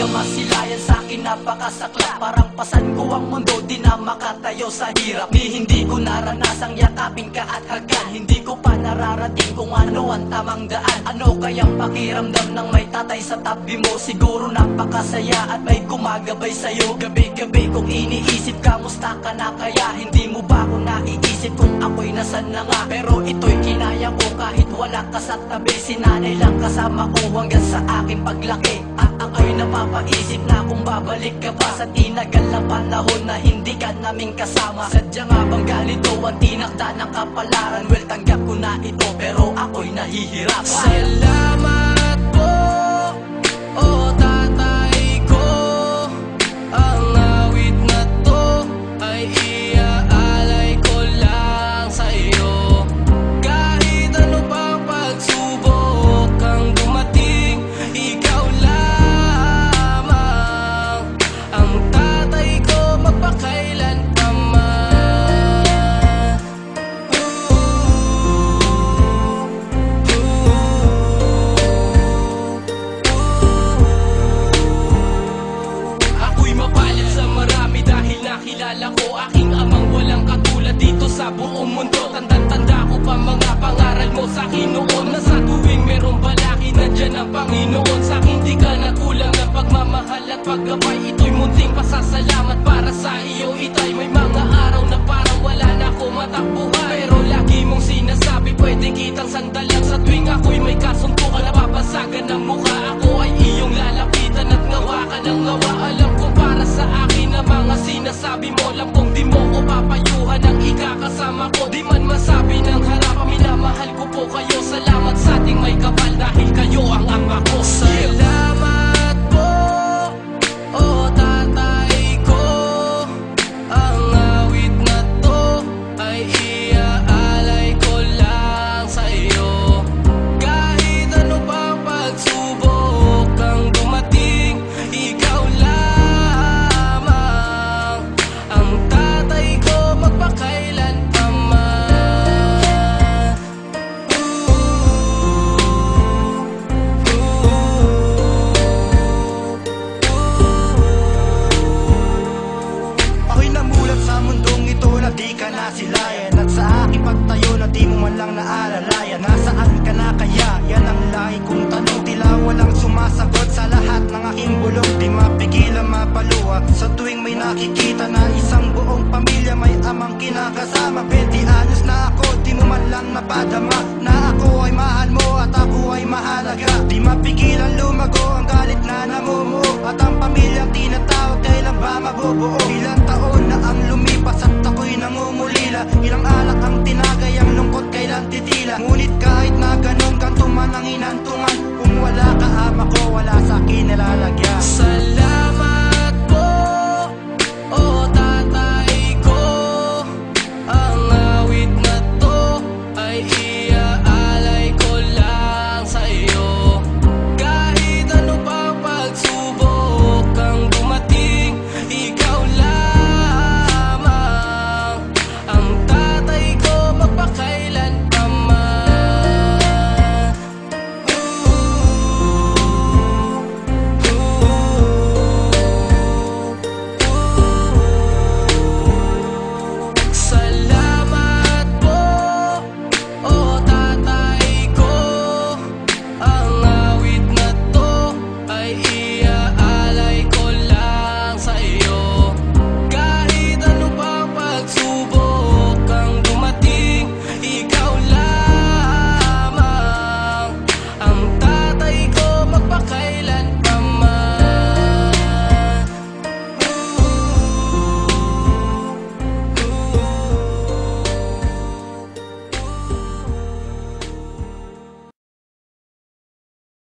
ka masilayan sa'kin napakasakla. Parang pasan ko ang mundo, di na makatayo sa hirap. Hindi ko naranasang yakapin ka at hagan. Hindi ko pa nararating kung ano ang tamang daan. Ano kayang pakiramdam ng may tatay sa tabi mo? Siguro napakasaya at may gumagabay sa'yo. Gabi-gabi kong iniisip, kamusta ka na kaya? Hindi mo ba ako naiisip kung ako'y nasan na nga? Pero ito'y kinaya ko kahit wala ka sa tabi. Sinanay lang kasama ko hanggang sa aking paglaki. At ako'y napapaisip na kung babalik ka pa sa tinagal na panahon na hindi ka namin kasama. Sadya nga bang ganito ang tinakda ng kapalaran? Well, tanggap ko na ito pero ako'y nahihirapan. Salamat po, o tatay ko. Ang awit na to ay iaalay ko lang sa iyo. Kahit ano pang pagsubok ang dumating, ikaw lamang ang tatay ko magpakailan pa man. Ako'y mapalad sa marami dahil nakilala ko aking amang walang katulad dito sa buong mundo. Tandang-tanda ko pa mga pangaral mo sa'kin noon, na sa tuwing merong balaki nandyan ang Panginoon. Sa'kin di ka nakulang ng pagmamahal at paggabay. Ito'y munting pasasalamat para sa iyo, itay. May mga araw na parang wala na ako matakbuhan, pero lagi mong sinasabi pwedeng kitang sandalan. Sa tuwing ako'y may kasuntukan, napapasagan ng mukha, ako ay iyong lalapitan at ngawa ka ng ngawa. Alam ko para sa akin ang mga sinasabi mo, alam kong di mo ko papayuhan ang ikakasama ko. Di man masabi ng harapan, minamahal ko po kayo. Salamat sa ating may kapal dahil kayo ang ama ko. Salamat po, o tatay ko. Ang awit na to ay iaalay ko lang sa iyo. Kahit ano pang pagsubok ang dumating, ikaw lamang ang tatay ko magpakailan pa man. Ako'y namulat sa mundong ito na di ka nasilayan, at sa aking pagtayo na di mo man lang naalalayan. Nasaan ka na kaya? Yan ang lahi kong tanong. Tila walang sumasagot sa lahat ng aking bulong. Di mapigilan mapaluwa sa tuwing may nakikita na isang buong pamilya may amang kinakasama. 20 anyos na ako, di mo man lang napadama na ako ay mahal mo at ako ay mahalaga. Di mapigilan lumago ang galit na namumuo, at ang pamilyang tinatawag kailan ba mabubuo? Ilang taon na ang lumipas at ako'y nangungulila. Ilang alak ang tinagay, ang lungkot kailan titila. Ngunit kahit na ganun, ganito man ang inantungan, kung wala ka ama ko, wala sa'kin nilalagyan.